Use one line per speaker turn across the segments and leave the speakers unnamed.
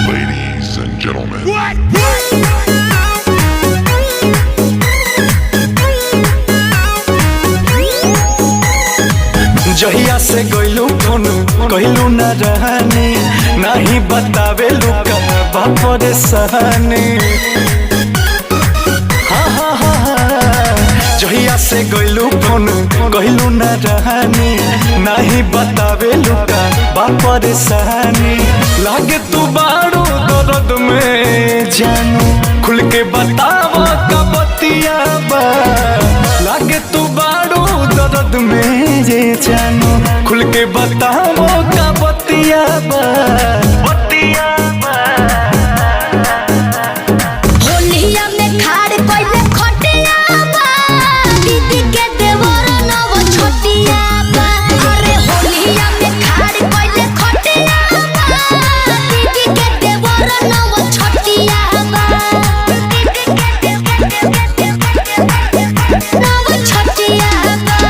Ladies and gentlemen.
जहिया से गइलू फोन कहलू न रहनी नहीं बतावे लुका बापर सहनी जहिया से गइलू फोन कहलू न रहनी नहीं बतावे लुका बापर सहनी लागे तू बारू दर्द में जानू खुल के बतावा का बतिया बा लागे तू बारू दर्द में जे जानू खुल के बतावो का बतिया बा बतिया बा
होलिया में खाड़ कोइले खटिया बा दीदी के देवर नव छोटिया बा अरे होलिया में खाड़ कोइले खटिया बा दीदी के देवर नव छोटिया बा नव छोटिया बा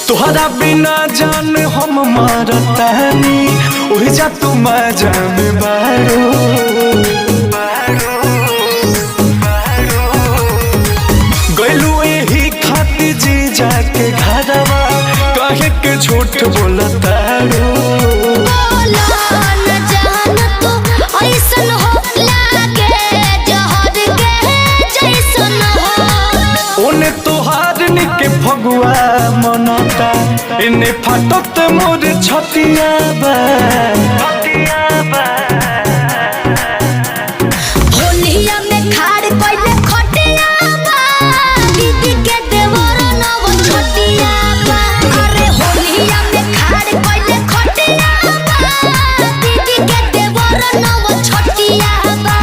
तुहरा बिना जान हम मरतानी उही जा तू जान बारू गइलू यही खाती जी जाके घरवा कहे के झूठ बोलतारू
न जान तो ऐसन हो लागे जहर के जैसन हो
ओने तोहार निके फगुआ मनता इने फाटत मोर छतिया बा
होलिया में खाड़ कोइले खटिया बा दीदी के देवर नव छोटिया बा अरे होलिया में खाड़ कोइले खटिया बा दीदी के देवर नव छोटिया बा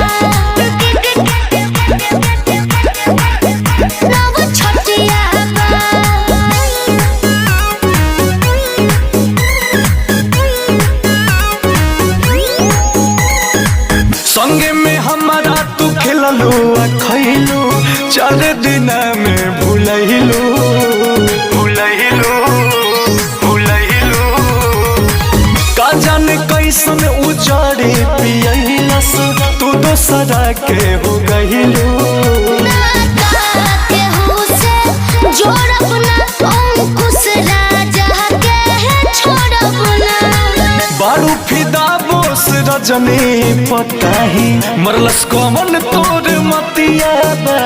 नव छोटिया बा
संगे में हमारा तू खेललू आ खैलू 4 दिन में भूलैलू का जाने कैसन उजड़े पियलस तू दोसरा के हो गइलू बारू फिदा बोस रजनी पताही मरलस कमन तोर मतिया बा